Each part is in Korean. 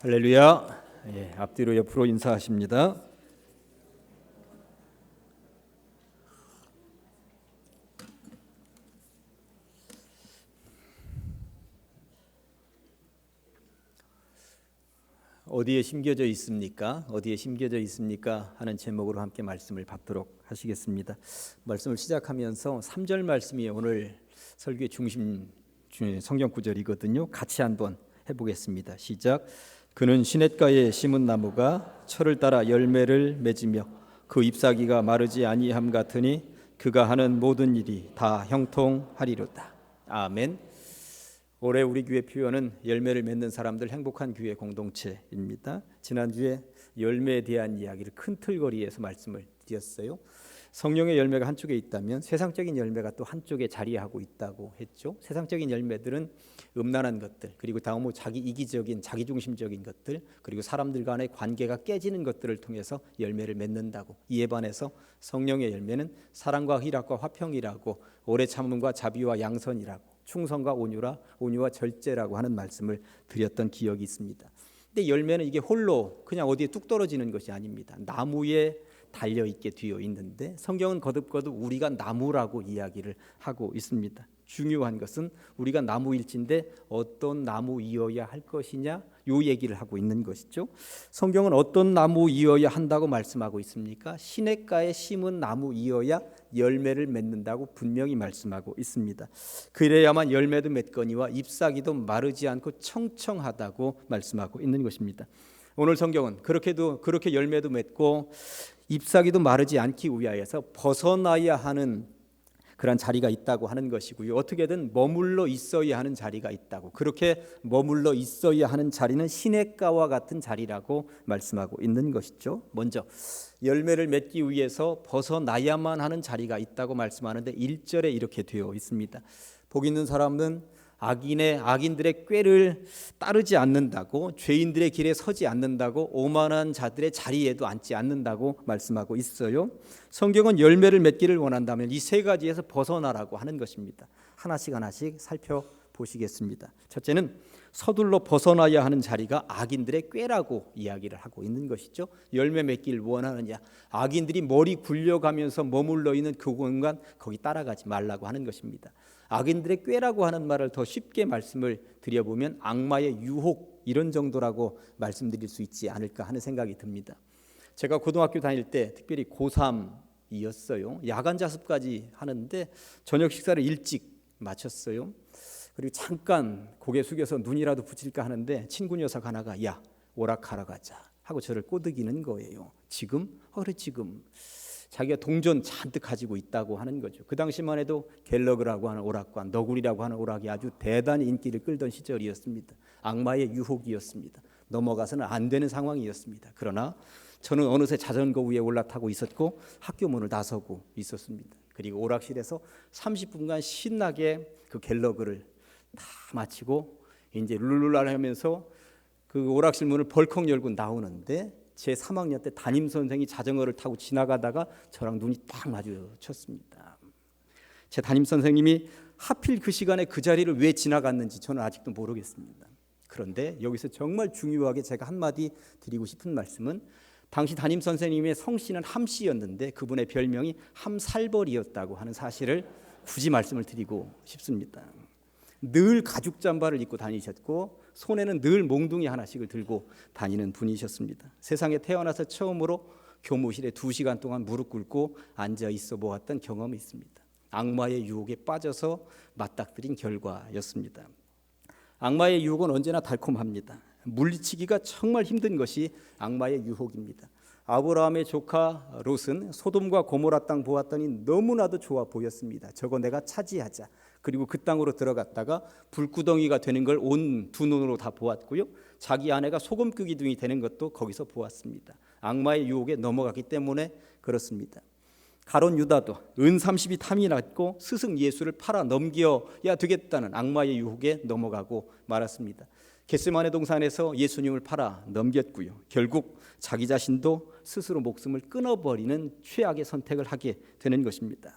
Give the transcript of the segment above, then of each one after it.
할렐루야. 앞뒤로 옆으로 인사하십니다. 어디에 심겨져 있습니까? 어디에 심겨져 있습니까? 하는 제목으로 함께 말씀을 받도록 하시겠습니다. 말씀을 시작하면서 3절 말씀이 오늘 설교의 중심 성경 구절이거든요. 같이 한번 해보겠습니다. 시작. 그는 시냇가에 심은 나무가 철을 따라 열매를 맺으며 그 잎사귀가 마르지 아니함 같으니 그가 하는 모든 일이 다 형통하리로다. 아멘. 올해 우리 교회 표현은 열매를 맺는 사람들 행복한 교회 공동체입니다. 지난주에 열매에 대한 이야기를 큰 틀거리에서 말씀을 드렸어요. 성령의 열매가 한쪽에 있다면 세상적인 열매가 또 한쪽에 자리하고 있다고 했죠. 세상적인 열매들은 음란한 것들, 그리고 다음으로 자기 이기적인 자기중심적인 것들, 그리고 사람들 간의 관계가 깨지는 것들을 통해서 열매를 맺는다고. 이에 반해서 성령의 열매는 사랑과 희락과 화평이라고, 오래 참음과 자비와 양선이라고, 충성과 온유와 절제라고 하는 말씀을 드렸던 기억이 있습니다. 근데 열매는 이게 홀로 그냥 어디에 뚝 떨어지는 것이 아닙니다. 나무에 달려있게 되어 있는데 성경은 거듭거듭 우리가 나무라고 이야기를 하고 있습니다. 중요한 것은 우리가 나무일진데 어떤 나무이어야 할 것이냐, 요 얘기를 하고 있는 것이죠. 성경은 어떤 나무이어야 한다고 말씀하고 있습니까? 시냇가에 심은 나무이어야 열매를 맺는다고 분명히 말씀하고 있습니다. 그래야만 열매도 맺거니와 잎사귀도 마르지 않고 청청하다고 말씀하고 있는 것입니다. 오늘 성경은 그렇게 열매도 맺고 잎사귀도 마르지 않기 위하여서 벗어나야 하는 그런 자리가 있다고 하는 것이고요. 어떻게든 머물러 있어야 하는 자리가 있다고. 그렇게 머물러 있어야 하는 자리는 시냇가와 같은 자리라고 말씀하고 있는 것이죠. 먼저 열매를 맺기 위해서 벗어나야만 하는 자리가 있다고 말씀하는데 1절에 이렇게 되어 있습니다. 복 있는 사람은 악인들의 꾀를 따르지 않는다고, 죄인들의 길에 서지 않는다고, 오만한 자들의 자리에도 앉지 않는다고 말씀하고 있어요. 성경은 열매를 맺기를 원한다면 이 세 가지에서 벗어나라고 하는 것입니다. 하나씩 살펴보시겠습니다. 첫째는 서둘러 벗어나야 하는 자리가 악인들의 꾀라고 이야기를 하고 있는 것이죠. 열매 맺기를 원하느냐, 악인들이 머리 굴려가면서 머물러 있는 그 공간, 거기 따라가지 말라고 하는 것입니다. 악인들의 꾀라고 하는 말을 더 쉽게 말씀을 드려보면 악마의 유혹, 이런 정도라고 말씀드릴 수 있지 않을까 하는 생각이 듭니다. 제가 고등학교 다닐 때 특별히 고3이었어요. 야간 자습까지 하는데 저녁 식사를 일찍 마쳤어요. 그리고 잠깐 고개 숙여서 눈이라도 붙일까 하는데 친구 녀석 하나가 야, 오락하러 가자 하고 저를 꼬드기는 거예요. 지금? 그래 지금. 자기가 동전 잔뜩 가지고 있다고 하는 거죠. 그 당시만 해도 갤러그라고 하는 오락과 너구리라고 하는 오락이 아주 대단히 인기를 끌던 시절이었습니다. 악마의 유혹이었습니다. 넘어가서는 안 되는 상황이었습니다. 그러나 저는 어느새 자전거 위에 올라타고 있었고 학교 문을 나서고 있었습니다. 그리고 오락실에서 30분간 신나게 그 갤러그를 다 마치고 이제 룰루랄 하면서 그 오락실 문을 벌컥 열고 나오는데 제 3학년 때 담임 선생이 자전거를 타고 지나가다가 저랑 눈이 딱 마주쳤습니다. 제 담임 선생님이 하필 그 시간에 그 자리를 왜 지나갔는지 저는 아직도 모르겠습니다. 그런데 여기서 정말 중요하게 제가 한마디 드리고 싶은 말씀은 당시 담임 선생님의 성씨는 함씨였는데 그분의 별명이 함살벌이었다고 하는 사실을 굳이 말씀을 드리고 싶습니다. 늘 가죽 잠바를 입고 다니셨고 손에는 늘 몽둥이 하나씩을 들고 다니는 분이셨습니다. 세상에 태어나서 처음으로 교무실에 2시간 동안 무릎 꿇고 앉아 있어 보았던 경험이 있습니다. 악마의 유혹에 빠져서 맞닥뜨린 결과였습니다. 악마의 유혹은 언제나 달콤합니다. 물리치기가 정말 힘든 것이 악마의 유혹입니다. 아브라함의 조카 롯은 소돔과 고모라 땅 보았더니 너무나도 좋아 보였습니다. 저거 내가 차지하자. 그리고 그 땅으로 들어갔다가 불구덩이가 되는 걸 온 두 눈으로 다 보았고요. 자기 아내가 소금기둥이 되는 것도 거기서 보았습니다. 악마의 유혹에 넘어갔기 때문에 그렇습니다. 가룟 유다도 은 30이 탐이 났고 스승 예수를 팔아 넘겨야 되겠다는 악마의 유혹에 넘어가고 말았습니다. 겟세마네 동산에서 예수님을 팔아 넘겼고요. 결국 자기 자신도 스스로 목숨을 끊어버리는 최악의 선택을 하게 되는 것입니다.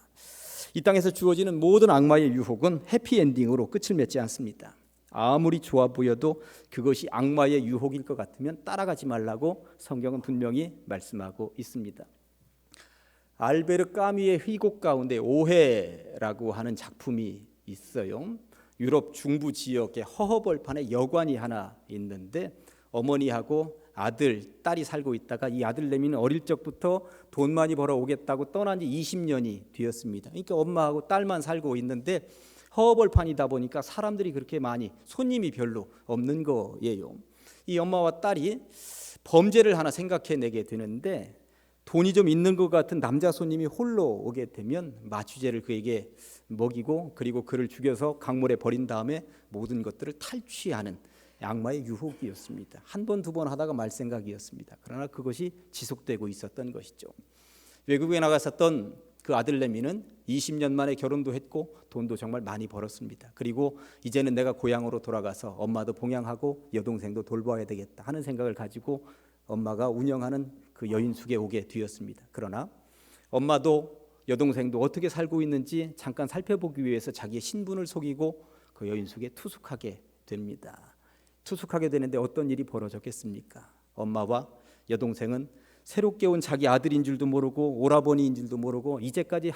이 땅에서 주어지는 모든 악마의 유혹은 해피엔딩으로 끝을 맺지 않습니다. 아무리 좋아 보여도 그것이 악마의 유혹일 것 같으면 따라가지 말라고 성경은 분명히 말씀하고 있습니다. 알베르 까뮈의 희곡 가운데 오해라고 하는 작품이 있어요. 유럽 중부 지역의 허허벌판에 여관이 하나 있는데 어머니하고 아들, 딸이 살고 있다가 이 아들내미는 어릴 적부터 돈 많이 벌어 오겠다고 떠난 지 20년이 되었습니다. 그러니까 엄마하고 딸만 살고 있는데 허허벌판이다 보니까 사람들이 그렇게 많이 손님이 별로 없는 거예요. 이 엄마와 딸이 범죄를 하나 생각해내게 되는데 돈이 좀 있는 것 같은 남자 손님이 홀로 오게 되면 마취제를 그에게 먹이고 그리고 그를 죽여서 강물에 버린 다음에 모든 것들을 탈취하는 악마의 유혹이었습니다. 한 번, 두 번 하다가 말 생각이었습니다. 그러나 그것이 지속되고 있었던 것이죠. 외국에 나갔었던 그 아들내미는 20년 만에 결혼도 했고 돈도 정말 많이 벌었습니다. 그리고 이제는 내가 고향으로 돌아가서 엄마도 봉양하고 여동생도 돌봐야 되겠다 하는 생각을 가지고 엄마가 운영하는 그 여인숙에 오게 되었습니다. 그러나 엄마도 여동생도 어떻게 살고 있는지 잠깐 살펴보기 위해서 자기의 신분을 속이고 그 여인숙에 투숙하게 됩니다. 투숙하게 되는데 어떤 일이 벌어졌겠습니까? 엄마와 여동생은 새롭게 온 자기 아들인 줄도 모르고 오라버니인 줄도 모르고 이제까지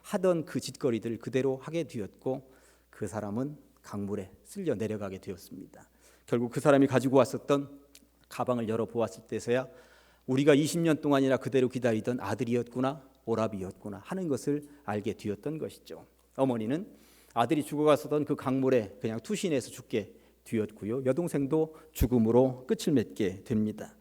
하던 그 짓거리들을 그대로 하게 되었고 그 사람은 강물에 쓸려 내려가게 되었습니다. 결국 그 사람이 가지고 왔었던 가방을 열어보았을 때서야 우리가 20년 동안이나 그대로 기다리던 아들이었구나, 오라비였구나 하는 것을 알게 되었던 것이죠. 어머니는 아들이 죽어갔었던 그 강물에 그냥 투신해서 죽게 되었고요. 여동생도 죽음으로 끝을 맺게 됩니다.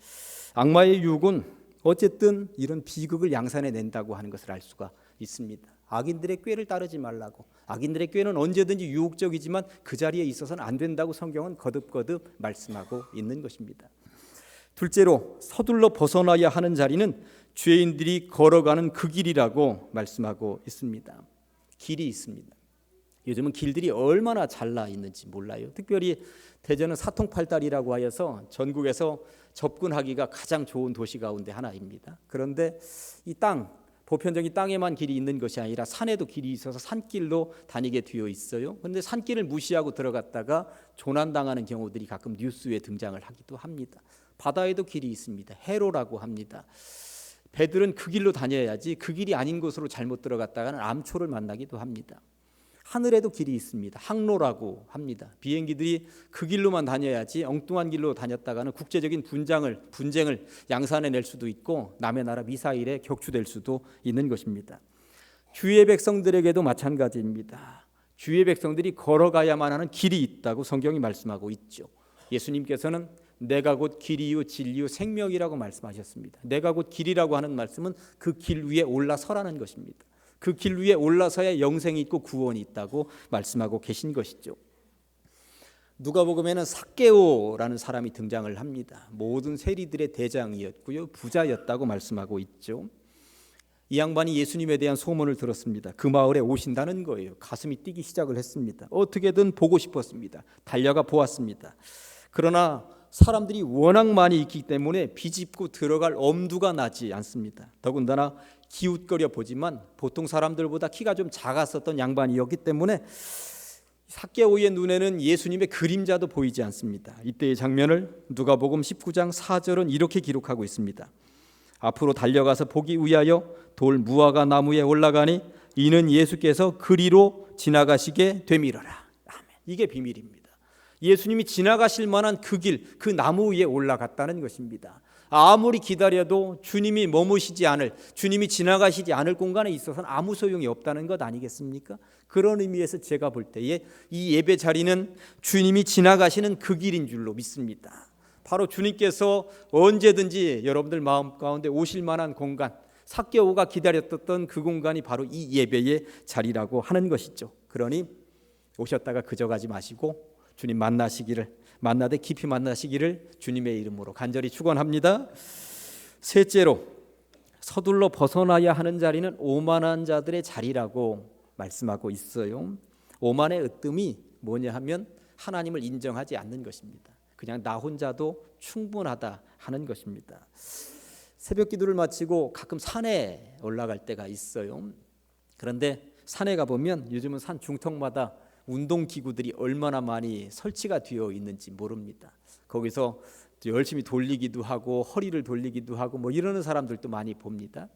악마의 유혹은 어쨌든 이런 비극을 양산해낸다고 하는 것을 알 수가 있습니다. 악인들의 꾀를 따르지 말라고. 악인들의 꾀는 언제든지 유혹적이지만 그 자리에 있어서는 안 된다고 성경은 거듭거듭 말씀하고 있는 것입니다. 둘째로 서둘러 벗어나야 하는 자리는 죄인들이 걸어가는 그 길이라고 말씀하고 있습니다. 길이 있습니다. 요즘은 길들이 얼마나 잘나 있는지 몰라요. 특별히 대전은 사통팔달이라고 하여서 전국에서 접근하기가 가장 좋은 도시 가운데 하나입니다. 그런데 이 땅, 보편적인 땅에만 길이 있는 것이 아니라 산에도 길이 있어서 산길로 다니게 되어 있어요. 그런데 산길을 무시하고 들어갔다가 조난당하는 경우들이 가끔 뉴스에 등장을 하기도 합니다. 바다에도 길이 있습니다. 해로라고 합니다. 배들은 그 길로 다녀야지 그 길이 아닌 곳으로 잘못 들어갔다가는 암초를 만나기도 합니다. 하늘에도 길이 있습니다. 항로라고 합니다. 비행기들이 그 길로만 다녀야지 엉뚱한 길로 다녔다가는 국제적인 분쟁을 양산해낼 수도 있고 남의 나라 미사일에 격추될 수도 있는 것입니다. 주의 백성들에게도 마찬가지입니다. 주의 백성들이 걸어가야만 하는 길이 있다고 성경이 말씀하고 있죠. 예수님께서는 내가 곧 길이요 진리요 생명이라고 말씀하셨습니다. 내가 곧 길이라고 하는 말씀은 그 길 위에 올라서라는 것입니다. 그 길 위에 올라서야 영생이 있고 구원이 있다고 말씀하고 계신 것이죠. 누가복음에는 삭개오라는 사람이 등장을 합니다. 모든 세리들의 대장이었고요, 부자였다고 말씀하고 있죠. 이 양반이 예수님에 대한 소문을 들었습니다. 그 마을에 오신다는 거예요. 가슴이 뛰기 시작을 했습니다. 어떻게든 보고 싶었습니다. 달려가 보았습니다. 그러나 사람들이 워낙 많이 있기 때문에 비집고 들어갈 엄두가 나지 않습니다. 더군다나 기웃거려 보지만 보통 사람들보다 키가 좀 작았었던 양반이었기 때문에 삭개오의 눈에는 예수님의 그림자도 보이지 않습니다. 이때의 장면을 누가복음 19장 4절은 이렇게 기록하고 있습니다. 앞으로 달려가서 보기 위하여 돌 무화과 나무에 올라가니 이는 예수께서 그리로 지나가시게 되밀어라. 아멘. 이게 비밀입니다. 예수님이 지나가실 만한 그 길, 그 나무 위에 올라갔다는 것입니다. 아무리 기다려도 주님이 머무시지 않을, 주님이 지나가시지 않을 공간에 있어서는 아무 소용이 없다는 것 아니겠습니까? 그런 의미에서 제가 볼 때에 이 예배 자리는 주님이 지나가시는 그 길인 줄로 믿습니다. 바로 주님께서 언제든지 여러분들 마음 가운데 오실 만한 공간, 삭개오가 기다렸던 그 공간이 바로 이 예배의 자리라고 하는 것이죠. 그러니 오셨다가 그저 가지 마시고 주님 만나되 깊이 만나시기를 주님의 이름으로 간절히 축원합니다. 셋째로 서둘러 벗어나야 하는 자리는 오만한 자들의 자리라고 말씀하고 있어요. 오만의 으뜸이 뭐냐 하면 하나님을 인정하지 않는 것입니다. 그냥 나 혼자도 충분하다 하는 것입니다. 새벽 기도를 마치고 가끔 산에 올라갈 때가 있어요. 그런데 산에 가보면 요즘은 산 중턱마다 운동기구들이 얼마나 많이 설치가 되어 있는지 모릅니다. 거기서 열심히 돌리기도 하고 허리를 돌리기도 하고 뭐 이러는 사람들도 많이 봅니다.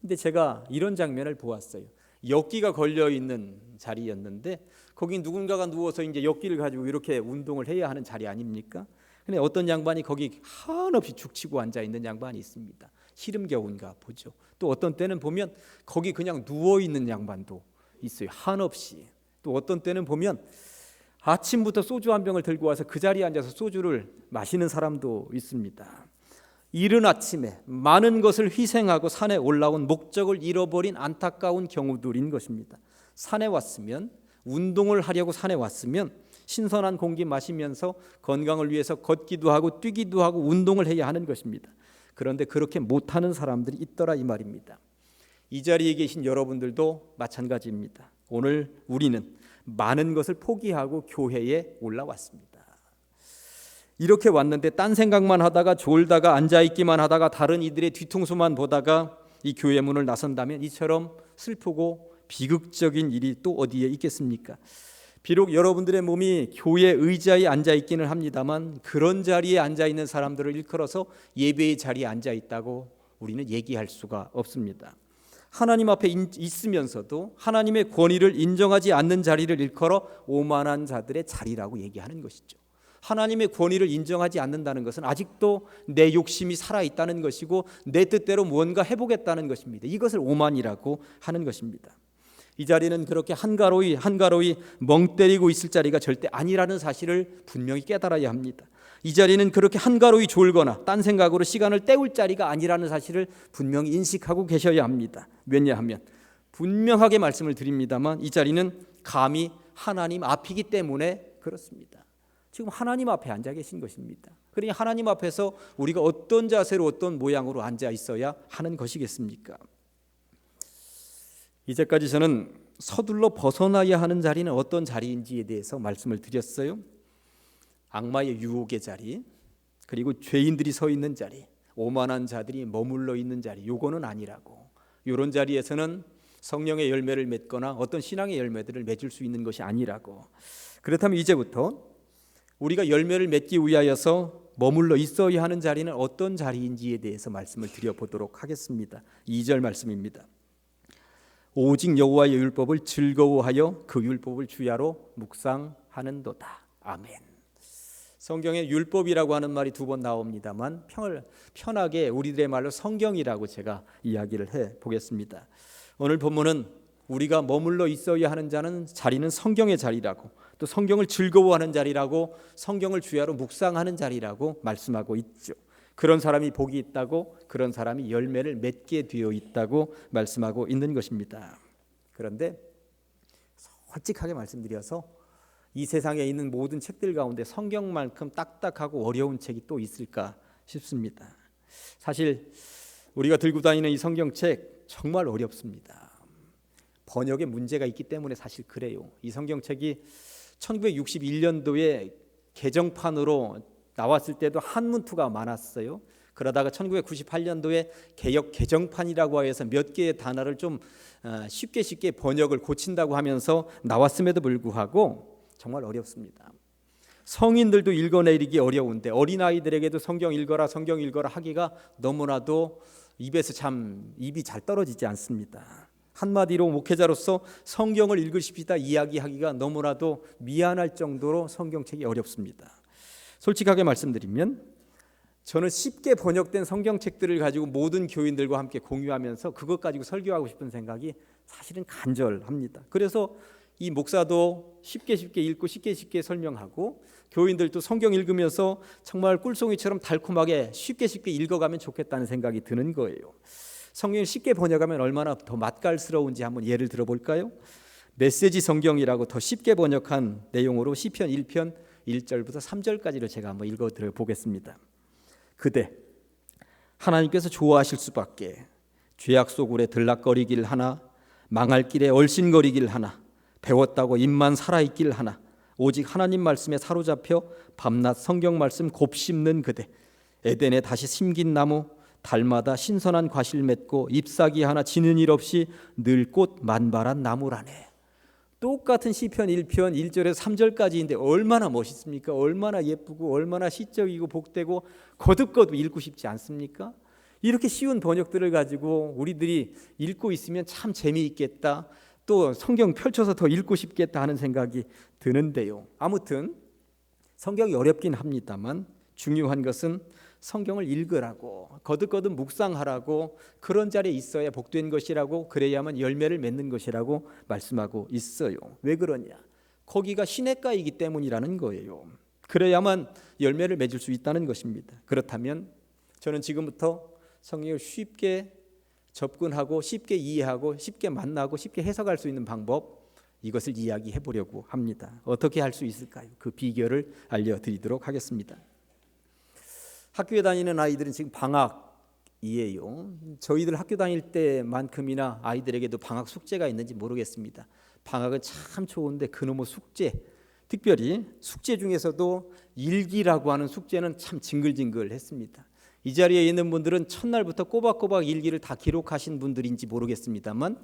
근데 제가 이런 장면을 보았어요. 역기가 걸려 있는 자리였는데 거기 누군가가 누워서 이제 역기를 가지고 이렇게 운동을 해야 하는 자리 아닙니까? 근데 어떤 양반이 거기 한없이 죽치고 앉아 있는 양반이 있습니다. 시름겨운가 보죠. 또 어떤 때는 보면 거기 그냥 누워 있는 양반도 있어요. 한없이. 또 어떤 때는 보면 아침부터 소주 한 병을 들고 와서 그 자리에 앉아서 소주를 마시는 사람도 있습니다. 이른 아침에 많은 것을 희생하고 산에 올라온 목적을 잃어버린 안타까운 경우들인 것입니다. 산에 왔으면, 운동을 하려고 산에 왔으면 신선한 공기 마시면서 건강을 위해서 걷기도 하고 뛰기도 하고 운동을 해야 하는 것입니다. 그런데 그렇게 못하는 사람들이 있더라 이 말입니다. 이 자리에 계신 여러분들도 마찬가지입니다. 오늘 우리는 많은 것을 포기하고 교회에 올라왔습니다. 이렇게 왔는데 딴 생각만 하다가 졸다가 앉아있기만 하다가 다른 이들의 뒤통수만 보다가 이 교회 문을 나선다면 이처럼 슬프고 비극적인 일이 또 어디에 있겠습니까? 비록 여러분들의 몸이 교회 의자에 앉아있기는 합니다만 그런 자리에 앉아있는 사람들을 일컬어서 예배의 자리에 앉아있다고 우리는 얘기할 수가 없습니다. 하나님 앞에 있으면서도 하나님의 권위를 인정하지 않는 자리를 일컬어 오만한 자들의 자리라고 얘기하는 것이죠. 하나님의 권위를 인정하지 않는다는 것은 아직도 내 욕심이 살아있다는 것이고 내 뜻대로 무언가 해보겠다는 것입니다. 이것을 오만이라고 하는 것입니다. 이 자리는 그렇게 한가로이 멍 때리고 있을 자리가 절대 아니라는 사실을 분명히 깨달아야 합니다. 이 자리는 그렇게 한가로이 졸거나 딴 생각으로 시간을 때울 자리가 아니라는 사실을 분명히 인식하고 계셔야 합니다. 왜냐하면 분명하게 말씀을 드립니다만 이 자리는 감히 하나님 앞이기 때문에 그렇습니다. 지금 하나님 앞에 앉아 계신 것입니다. 그러니 하나님 앞에서 우리가 어떤 자세로 어떤 모양으로 앉아 있어야 하는 것이겠습니까? 이제까지 저는 서둘러 벗어나야 하는 자리는 어떤 자리인지에 대해서 말씀을 드렸어요. 악마의 유혹의 자리, 그리고 죄인들이 서 있는 자리, 오만한 자들이 머물러 있는 자리, 요거는 아니라고. 이런 자리에서는 성령의 열매를 맺거나 어떤 신앙의 열매들을 맺을 수 있는 것이 아니라고. 그렇다면 이제부터 우리가 열매를 맺기 위하여서 머물러 있어야 하는 자리는 어떤 자리인지에 대해서 말씀을 드려보도록 하겠습니다. 2절 말씀입니다. 오직 여호와의 율법을 즐거워하여 그 율법을 주야로 묵상하는도다. 아멘. 성경에 율법이라고 하는 말이 2번 나옵니다만 편하게 우리들의 말로 성경이라고 제가 이야기를 해보겠습니다. 오늘 본문은 우리가 머물러 있어야 하는 자리는 성경의 자리라고, 또 성경을 즐거워하는 자리라고, 성경을 주야로 묵상하는 자리라고 말씀하고 있죠. 그런 사람이 복이 있다고, 그런 사람이 열매를 맺게 되어 있다고 말씀하고 있는 것입니다. 그런데 솔직하게 말씀드려서 이 세상에 있는 모든 책들 가운데 성경만큼 딱딱하고 어려운 책이 또 있을까 싶습니다. 사실 우리가 들고 다니는 이 성경책 정말 어렵습니다. 번역에 문제가 있기 때문에 사실 그래요. 이 성경책이 1961년도에 개정판으로 나왔을 때도 한문투가 많았어요. 그러다가 1998년도에 개역 개정판이라고 해서 몇 개의 단어를 좀 쉽게 번역을 고친다고 하면서 나왔음에도 불구하고 정말 어렵습니다. 성인들도 읽어내리기 어려운데 어린아이들에게도 성경 읽어라 하기가 너무나도 입에서 참 입이 잘 떨어지지 않습니다. 한마디로 목회자로서 성경을 읽으십시다 이야기하기가 너무나도 미안할 정도로 성경책이 어렵습니다. 솔직하게 말씀드리면 저는 쉽게 번역된 성경책들을 가지고 모든 교인들과 함께 공유하면서 그것 가지고 설교하고 싶은 생각이 사실은 간절합니다. 그래서 이 목사도 쉽게 읽고 쉽게 설명하고 교인들도 성경 읽으면서 정말 꿀송이처럼 달콤하게 쉽게 읽어가면 좋겠다는 생각이 드는 거예요. 성경을 쉽게 번역하면 얼마나 더 맛깔스러운지 한번 예를 들어볼까요? 메시지 성경이라고 더 쉽게 번역한 내용으로 시편 1편 1절부터 3절까지를 제가 한번 읽어드려 보겠습니다. 그대 하나님께서 좋아하실 수밖에 죄악 소굴에 들락거리길 하나 망할 길에 얼씬거리길 하나 배웠다고 입만 살아있길 하나 오직 하나님 말씀에 사로잡혀 밤낮 성경 말씀 곱씹는 그대 에덴에 다시 심긴 나무 달마다 신선한 과실 맺고 잎사귀 하나 지는 일 없이 늘 꽃 만발한 나무라네. 똑같은 시편 1편 1절에서 3절까지인데 얼마나 멋있습니까? 얼마나 예쁘고 얼마나 시적이고 복되고 거듭거듭 읽고 싶지 않습니까? 이렇게 쉬운 번역들을 가지고 우리들이 읽고 있으면 참 재미있겠다, 또 성경 펼쳐서 더 읽고 싶겠다 하는 생각이 드는데요. 아무튼 성경이 어렵긴 합니다만 중요한 것은 성경을 읽으라고, 거듭거듭 묵상하라고, 그런 자리에 있어야 복된 것이라고, 그래야만 열매를 맺는 것이라고 말씀하고 있어요. 왜 그러냐? 거기가 시냇가이기 때문이라는 거예요. 그래야만 열매를 맺을 수 있다는 것입니다. 그렇다면 저는 지금부터 성경을 쉽게 접근하고 쉽게 이해하고 쉽게 만나고 쉽게 해석할 수 있는 방법, 이것을 이야기해 보려고 합니다. 어떻게 할 수 있을까요? 그 비결을 알려드리도록 하겠습니다. 학교에 다니는 아이들은 지금 방학이에요. 저희들 학교 다닐 때만큼이나 아이들에게도 방학 숙제가 있는지 모르겠습니다. 방학은 참 좋은데 그놈의 숙제, 특별히 숙제 중에서도 일기라고 하는 숙제는 참 징글징글했습니다. 이 자리에 있는 분들은 첫날부터 꼬박꼬박 일기를 다 기록하신 분들인지 모르겠습니다만,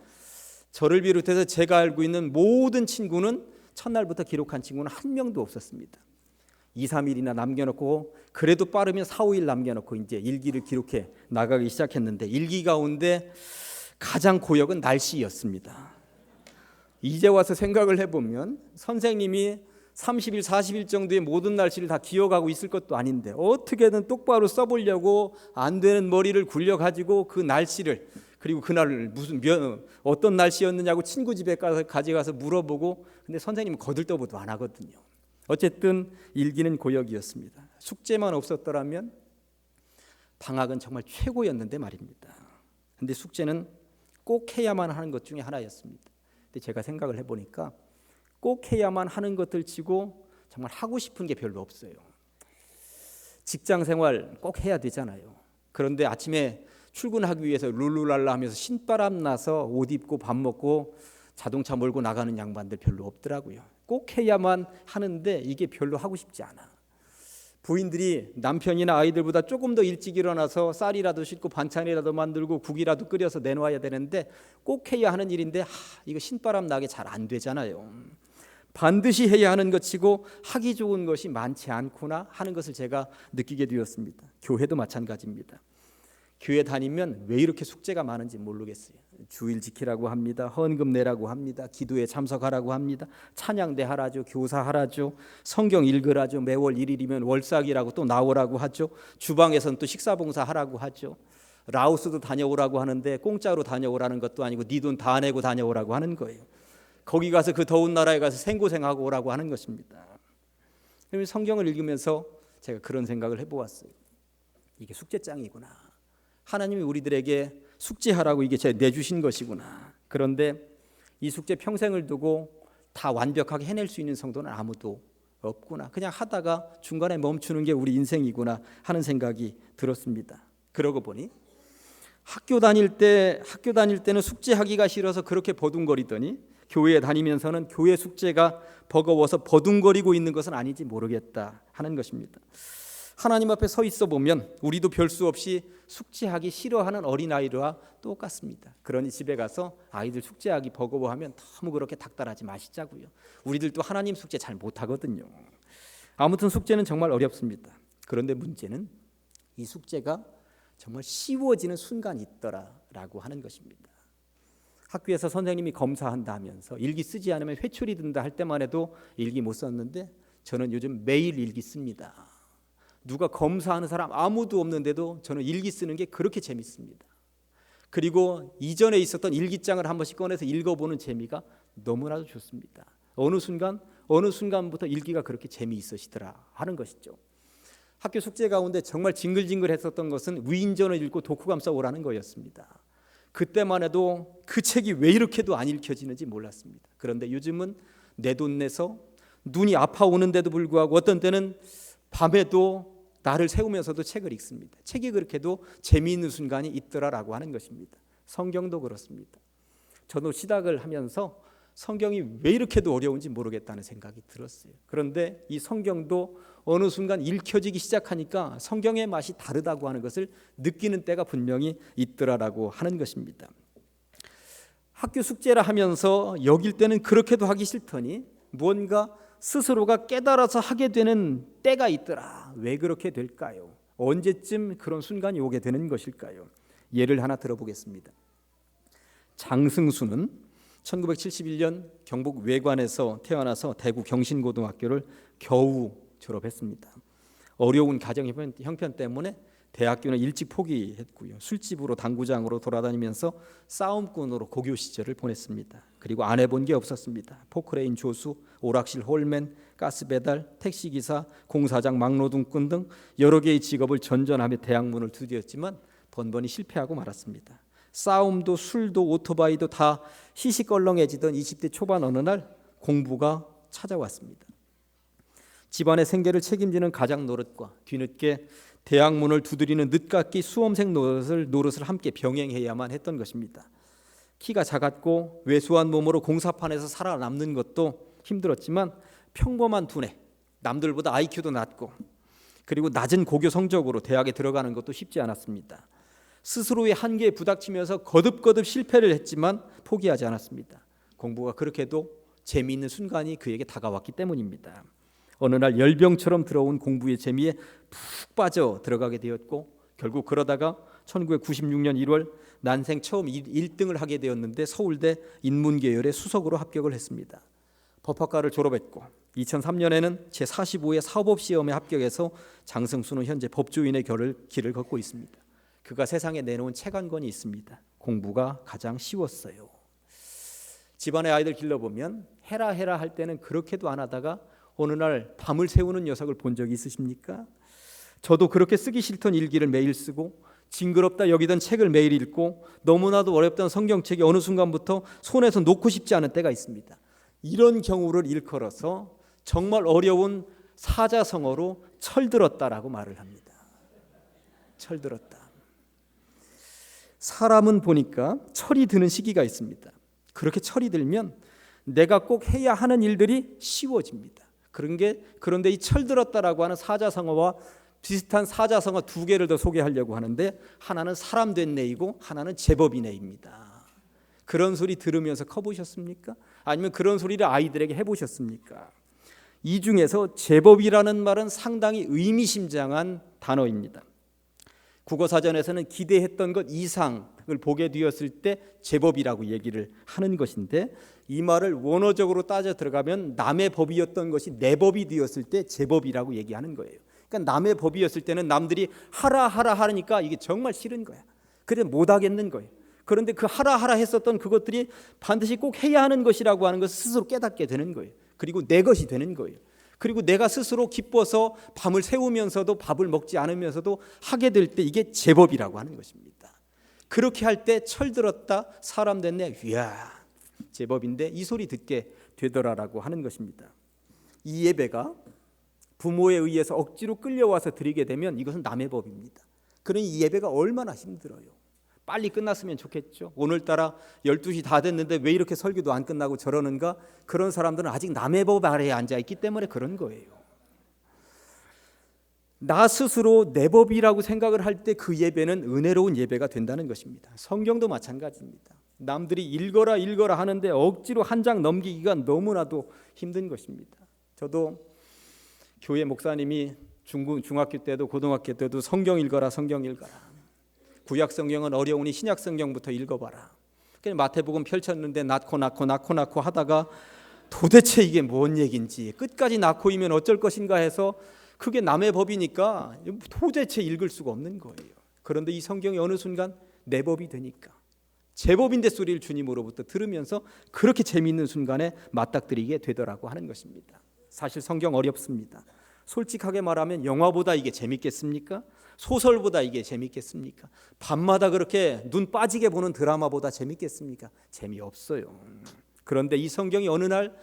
저를 비롯해서 제가 알고 있는 모든 친구는 첫날부터 기록한 친구는 한 명도 없었습니다. 2, 3일이나 남겨놓고, 그래도 빠르면 4, 5일 남겨놓고 이제 일기를 기록해 나가기 시작했는데, 일기 가운데 가장 고역은 날씨였습니다. 이제 와서 생각을 해보면 선생님이 30일, 40일 정도의 모든 날씨를 다 기억하고 있을 것도 아닌데 어떻게든 똑바로 써보려고 안 되는 머리를 굴려가지고 그 날씨를, 그리고 그날 어떤 날씨였느냐고 친구 집에 가져가서 물어보고, 근데 선생님은 거들떠보도 안 하거든요. 어쨌든 일기는 고역이었습니다. 숙제만 없었더라면 방학은 정말 최고였는데 말입니다. 근데 숙제는 꼭 해야만 하는 것 중에 하나였습니다. 근데 제가 생각을 해보니까 꼭 해야만 하는 것들 치고 정말 하고 싶은 게 별로 없어요. 직장 생활 꼭 해야 되잖아요. 그런데 아침에 출근하기 위해서 룰루랄라 하면서 신바람 나서 옷 입고 밥 먹고 자동차 몰고 나가는 양반들 별로 없더라고요. 꼭 해야만 하는데 이게 별로 하고 싶지 않아. 부인들이 남편이나 아이들보다 조금 더 일찍 일어나서 쌀이라도 씻고 반찬이라도 만들고 국이라도 끓여서 내놓아야 되는데 꼭 해야 하는 일인데 이거 신바람 나게 잘 안 되잖아요. 반드시 해야 하는 것이고 하기 좋은 것이 많지 않구나 하는 것을 제가 느끼게 되었습니다. 교회도 마찬가지입니다. 교회 다니면 왜 이렇게 숙제가 많은지 모르겠어요. 주일 지키라고 합니다. 헌금 내라고 합니다. 기도에 참석하라고 합니다. 찬양대 하라죠. 교사하라죠. 성경 읽으라죠. 매월 1일이면 월삭이라고 또 나오라고 하죠. 주방에서는 또 식사봉사 하라고 하죠. 라오스도 다녀오라고 하는데 공짜로 다녀오라는 것도 아니고 네 돈 다 내고 다녀오라고 하는 거예요. 거기 가서 그 더운 나라에 가서 생고생하고 오라고 하는 것입니다. 성경을 읽으면서 제가 그런 생각을 해보았어요. 이게 숙제장이구나. 하나님이 우리들에게 숙제하라고 이게 내주신 것이구나. 그런데 이 숙제 평생을 두고 다 완벽하게 해낼 수 있는 성도는 아무도 없구나. 그냥 하다가 중간에 멈추는 게 우리 인생이구나 하는 생각이 들었습니다. 그러고 보니 학교 다닐 때는 숙제하기가 싫어서 그렇게 버둥거리더니 교회에 다니면서는 교회 숙제가 버거워서 버둥거리고 있는 것은 아닌지 모르겠다 하는 것입니다. 하나님 앞에 서 있어 보면 우리도 별 수 없이 숙제하기 싫어하는 어린아이와 똑같습니다. 그러니 집에 가서 아이들 숙제하기 버거워하면 너무 그렇게 닥달하지 마시자고요. 우리들도 하나님 숙제 잘 못하거든요. 아무튼 숙제는 정말 어렵습니다. 그런데 문제는 이 숙제가 정말 쉬워지는 순간이 있더라라고 하는 것입니다. 학교에서 선생님이 검사한다 하면서 일기 쓰지 않으면 회초리 든다 할 때만 해도 일기 못 썼는데 저는 요즘 매일 일기 씁니다. 누가 검사하는 사람 아무도 없는데도 저는 일기 쓰는 게 그렇게 재밌습니다. 그리고 이전에 있었던 일기장을 한 번씩 꺼내서 읽어보는 재미가 너무나도 좋습니다. 어느 순간부터 일기가 그렇게 재미있으시더라 하는 것이죠. 학교 숙제 가운데 정말 징글징글했었던 것은 위인전을 읽고 독후감 써오라는 거였습니다. 그때만 해도 그 책이 왜 이렇게도 안 읽혀지는지 몰랐습니다. 그런데 요즘은 내 돈 내서 눈이 아파오는데도 불구하고 어떤 때는 밤에도 나를 세우면서도 책을 읽습니다. 책이 그렇게도 재미있는 순간이 있더라라고 하는 것입니다. 성경도 그렇습니다. 저도 시작을 하면서 성경이 왜 이렇게도 어려운지 모르겠다는 생각이 들었어요. 그런데 이 성경도 어느 순간 읽혀지기 시작하니까 성경의 맛이 다르다고 하는 것을 느끼는 때가 분명히 있더라라고 하는 것입니다. 학교 숙제라 하면서 여길 때는 그렇게도 하기 싫더니 무언가 스스로가 깨달아서 하게 되는 때가 있더라. 왜 그렇게 될까요? 언제쯤 그런 순간이 오게 되는 것일까요? 예를 하나 들어보겠습니다. 장승수는 1971년 경북 외관에서 태어나서 대구 경신고등학교를 겨우 졸업했습니다. 어려운 가정 형편 때문에 대학교는 일찍 포기했고요. 술집으로 당구장으로 돌아다니면서 싸움꾼으로 고교 시절을 보냈습니다. 그리고 안 해본 게 없었습니다. 포크레인 조수, 오락실 홀맨, 가스배달, 택시기사, 공사장 막노동꾼 등 여러 개의 직업을 전전하며 대학문을 두드렸지만 번번이 실패하고 말았습니다. 싸움도 술도 오토바이도 다 시시껄렁해지던 20대 초반 어느 날 공부가 찾아왔습니다. 집안의 생계를 책임지는 가장 노릇과 뒤늦게 대학문을 두드리는 늦깎이 수험생 노릇을 함께 병행해야만 했던 것입니다. 키가 작았고 왜소한 몸으로 공사판에서 살아남는 것도 힘들었지만 평범한 두뇌, 남들보다 IQ도 낮고 그리고 낮은 고교 성적으로 대학에 들어가는 것도 쉽지 않았습니다. 스스로의 한계에 부닥치면서 거듭거듭 실패를 했지만 포기하지 않았습니다. 공부가 그렇게도 재미있는 순간이 그에게 다가왔기 때문입니다. 어느 날 열병처럼 들어온 공부의 재미에 푹 빠져 들어가게 되었고 결국 그러다가 1996년 1월 난생 처음 1등을 하게 되었는데 서울대 인문계열의 수석으로 합격을 했습니다. 법학과를 졸업했고 2003년에는 제45회 사법시험에 합격해서 장승수는 현재 법조인의 길을 걷고 있습니다. 그가 세상에 내놓은 책 한 권이 있습니다. 공부가 가장 쉬웠어요. 집안의 아이들 길러보면 해라 할 때는 그렇게도 안 하다가 어느 날 밤을 새우는 녀석을 본 적이 있으십니까? 저도 그렇게 쓰기 싫던 일기를 매일 쓰고 징그럽다 여기던 책을 매일 읽고 너무나도 어렵던 성경책이 어느 순간부터 손에서 놓고 싶지 않은 때가 있습니다. 이런 경우를 일컬어서 정말 어려운 사자성어로 철들었다라고 말을 합니다. 철들었다. 사람은 보니까 철이 드는 시기가 있습니다. 그렇게 철이 들면 내가 꼭 해야 하는 일들이 쉬워집니다. 그런데 이 철들었다라고 하는 사자성어와 비슷한 사자성어 두 개를 더 소개하려고 하는데 하나는 사람 된 네이고 하나는 제법이 네입니다. 그런 소리 들으면서 커보셨습니까? 아니면 그런 소리를 아이들에게 해보셨습니까? 이 중에서 제법이라는 말은 상당히 의미심장한 단어입니다. 국어사전에서는 기대했던 것 이상을 보게 되었을 때 제법이라고 얘기를 하는 것인데 이 말을 원어적으로 따져 들어가면 남의 법이었던 것이 내 법이 되었을 때 제법이라고 얘기하는 거예요. 그러니까 남의 법이었을 때는 남들이 하라 하니까 이게 정말 싫은 거야. 그래서 못 하겠는 거예요. 그런데 그 하라 했었던 그것들이 반드시 꼭 해야 하는 것이라고 하는 것을 스스로 깨닫게 되는 거예요. 그리고 내 것이 되는 거예요. 그리고 내가 스스로 기뻐서 밤을 새우면서도 밥을 먹지 않으면서도 하게 될 때 이게 제법이라고 하는 것입니다. 그렇게 할 때 철들었다 사람 됐네 이야 제법인데 이 소리 듣게 되더라라고 하는 것입니다. 이 예배가 부모에 의해서 억지로 끌려와서 드리게 되면 이것은 남의 법입니다. 그러니 이 예배가 얼마나 힘들어요. 빨리 끝났으면 좋겠죠. 오늘따라 12시 다 됐는데 왜 이렇게 설교도 안 끝나고 저러는가? 그런 사람들은 아직 남의 법 아래에 앉아있기 때문에 그런 거예요. 나 스스로 내 법이라고 생각을 할 때 그 예배는 은혜로운 예배가 된다는 것입니다. 성경도 마찬가지입니다. 남들이 읽어라 하는데 억지로 한 장 넘기기가 너무나도 힘든 것입니다. 저도 교회 목사님이 중학교 때도 고등학교 때도 성경 읽어라 구약 성경은 어려우니 신약 성경부터 읽어봐라. 마태복음 펼쳤는데 낳고 하다가 도대체 이게 뭔 얘기인지 끝까지 낳고이면 어쩔 것인가 해서 그게 남의 법이니까 도대체 읽을 수가 없는 거예요. 그런데 이 성경이 어느 순간 내 법이 되니까 제법인데 소리를 주님으로부터 들으면서 그렇게 재미있는 순간에 맞닥뜨리게 되더라고 하는 것입니다. 사실 성경 어렵습니다. 솔직하게 말하면 영화보다 이게 재밌겠습니까? 소설보다 이게 재밌겠습니까? 밤마다 그렇게 눈 빠지게 보는 드라마보다 재밌겠습니까? 재미없어요. 그런데 이 성경이 어느 날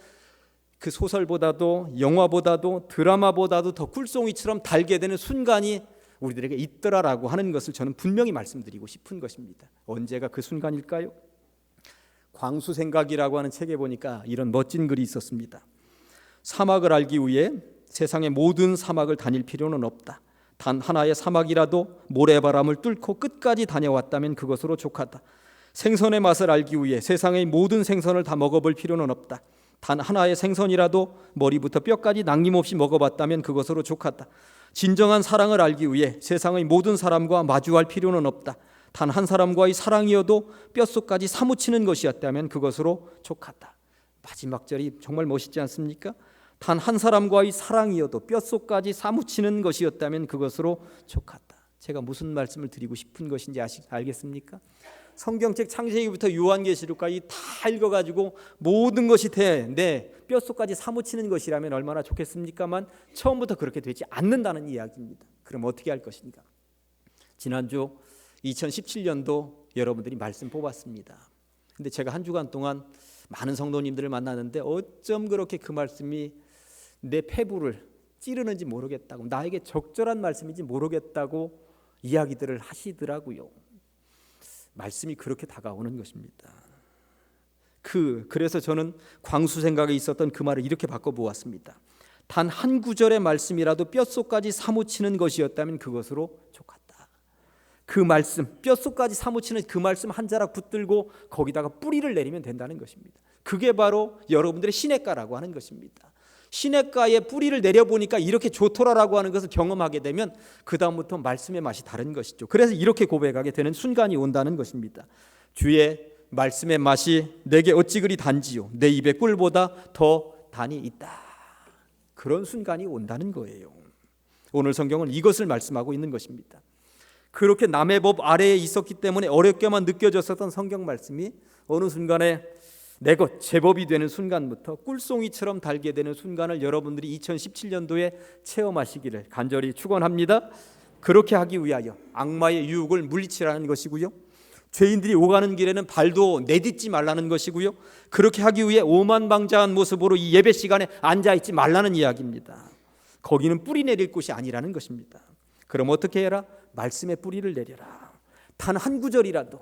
그 소설보다도 영화보다도 드라마보다도 더 꿀송이처럼 달게 되는 순간이 우리들에게 있더라라고 하는 것을 저는 분명히 말씀드리고 싶은 것입니다. 언제가 그 순간일까요? 광수생각이라고 하는 책에 보니까 이런 멋진 글이 있었습니다. 사막을 알기 위해 세상의 모든 사막을 다닐 필요는 없다. 단 하나의 사막이라도 모래바람을 뚫고 끝까지 다녀왔다면 그것으로 족하다. 생선의 맛을 알기 위해 세상의 모든 생선을 다 먹어볼 필요는 없다. 단 하나의 생선이라도 머리부터 뼈까지 남김없이 먹어봤다면 그것으로 족하다. 진정한 사랑을 알기 위해 세상의 모든 사람과 마주할 필요는 없다. 단 한 사람과의 사랑이어도 뼛속까지 사무치는 것이었다면 그것으로 족하다. 마지막 절이 정말 멋있지 않습니까? 단 한 사람과의 사랑이어도 뼛속까지 사무치는 것이었다면 그것으로 족하다. 제가 무슨 말씀을 드리고 싶은 것인지 알겠습니까? 성경책 창세기부터 요한계시록까지 다 읽어가지고 모든 것이 내 뼛속까지 사무치는 것이라면 얼마나 좋겠습니까만 처음부터 그렇게 되지 않는다는 이야기입니다. 그럼 어떻게 할 것인가? 지난주 2017년도 여러분들이 말씀 뽑았습니다. 근데 제가 한 주간 동안 많은 성도님들을 만나는데 어쩜 그렇게 그 말씀이 내 폐부를 찌르는지 모르겠다고, 나에게 적절한 말씀인지 모르겠다고 이야기들을 하시더라고요. 말씀이 그렇게 다가오는 것입니다. 그래서 저는 광수 생각에 있었던 그 말을 이렇게 바꿔보았습니다. 단 한 구절의 말씀이라도 뼛속까지 사무치는 것이었다면 그것으로 족하다. 그 말씀, 뼛속까지 사무치는 그 말씀 한 자락 붙들고 거기다가 뿌리를 내리면 된다는 것입니다. 그게 바로 여러분들의 시냇가라고 하는 것입니다. 시냇가에 뿌리를 내려보니까 이렇게 좋더라라고 하는 것을 경험하게 되면 그 다음부터 말씀의 맛이 다른 것이죠. 그래서 이렇게 고백하게 되는 순간이 온다는 것입니다. 주의 말씀의 맛이 내게 어찌 그리 단지요, 내 입의 꿀보다 더 단이 있다. 그런 순간이 온다는 거예요. 오늘 성경은 이것을 말씀하고 있는 것입니다. 그렇게 남의 법 아래에 있었기 때문에 어렵게만 느껴졌었던 성경 말씀이 어느 순간에 내 것, 제 법이 되는 순간부터 꿀송이처럼 달게 되는 순간을 여러분들이 2017년도에 체험하시기를 간절히 축원합니다. 그렇게 하기 위하여 악마의 유혹을 물리치라는 것이고요, 죄인들이 오가는 길에는 발도 내딛지 말라는 것이고요, 그렇게 하기 위해 오만방자한 모습으로 이 예배 시간에 앉아있지 말라는 이야기입니다. 거기는 뿌리 내릴 곳이 아니라는 것입니다. 그럼 어떻게 해라? 말씀에 뿌리를 내려라. 단 한 구절이라도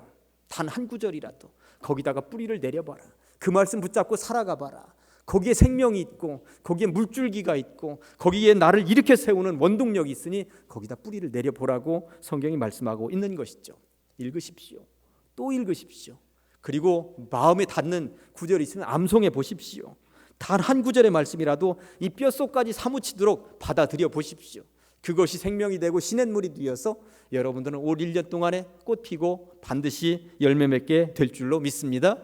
거기다가 뿌리를 내려봐라. 그 말씀 붙잡고 살아가 봐라. 거기에 생명이 있고 거기에 물줄기가 있고 거기에 나를 일으켜 세우는 원동력이 있으니 거기다 뿌리를 내려보라고 성경이 말씀하고 있는 것이죠. 읽으십시오. 또 읽으십시오. 그리고 마음에 닿는 구절이 있으면 암송해 보십시오. 단 한 구절의 말씀이라도 이 뼛속까지 사무치도록 받아들여 보십시오. 그것이 생명이 되고 시냇물이 되어서 여러분들은 올 1년 동안에 꽃 피고 반드시 열매 맺게 될 줄로 믿습니다.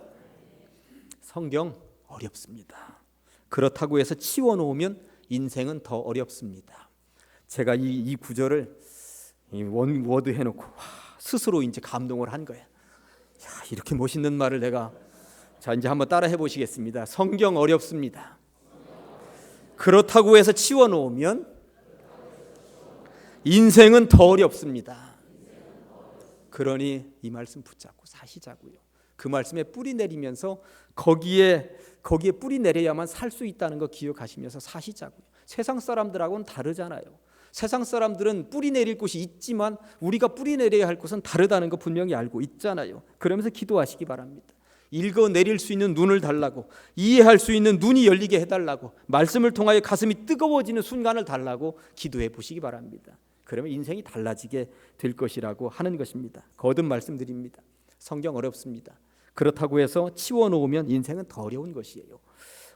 성경 어렵습니다. 그렇다고 해서 치워놓으면 인생은 더 어렵습니다. 제가 이 구절을 원워드 해놓고 스스로 이제 감동을 한 거예요. 이렇게 멋있는 말을 내가 이제 한번 따라 해보시겠습니다. 성경 어렵습니다. 그렇다고 해서 치워놓으면 인생은 더 어렵습니다. 그러니 이 말씀 붙잡고 사시자고요. 그 말씀에 뿌리 내리면서 거기에 뿌리 내려야만 살 수 있다는 거 기억하시면서 사시자고요. 세상 사람들하고는 다르잖아요. 세상 사람들은 뿌리 내릴 곳이 있지만 우리가 뿌리 내려야 할 곳은 다르다는 거 분명히 알고 있잖아요. 그러면서 기도하시기 바랍니다. 읽어내릴 수 있는 눈을 달라고, 이해할 수 있는 눈이 열리게 해달라고, 말씀을 통하여 가슴이 뜨거워지는 순간을 달라고 기도해 보시기 바랍니다. 그러면 인생이 달라지게 될 것이라고 하는 것입니다. 거듭 말씀드립니다. 성경 어렵습니다. 그렇다고 해서 치워놓으면 인생은 더 어려운 것이에요.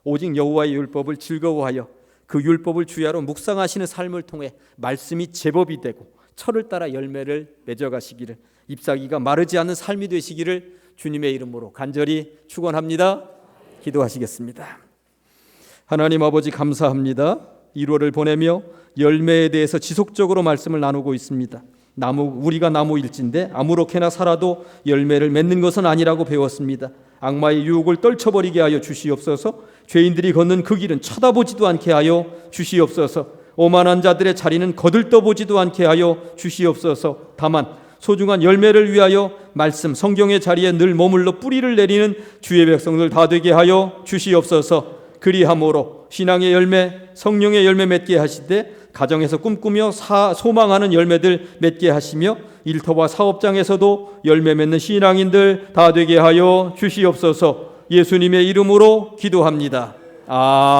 오직 여호와의 율법을 즐거워하여 그 율법을 주야로 묵상하시는 삶을 통해 말씀이 제법이 되고 철을 따라 열매를 맺어가시기를, 잎사귀가 마르지 않는 삶이 되시기를 주님의 이름으로 간절히 축원합니다. 기도하시겠습니다. 하나님 아버지 감사합니다. 1월을 보내며 열매에 대해서 지속적으로 말씀을 나누고 있습니다. 우리가 나무일진데 아무렇게나 살아도 열매를 맺는 것은 아니라고 배웠습니다. 악마의 유혹을 떨쳐버리게 하여 주시옵소서. 죄인들이 걷는 그 길은 쳐다보지도 않게 하여 주시옵소서. 오만한 자들의 자리는 거들떠보지도 않게 하여 주시옵소서. 다만 소중한 열매를 위하여 말씀 성경의 자리에 늘 머물러 뿌리를 내리는 주의 백성들 다 되게 하여 주시옵소서. 그리함으로 신앙의 열매, 성령의 열매 맺게 하시되 가정에서 꿈꾸며 소망하는 열매들 맺게 하시며 일터와 사업장에서도 열매 맺는 신앙인들 다 되게 하여 주시옵소서. 예수님의 이름으로 기도합니다. 아멘.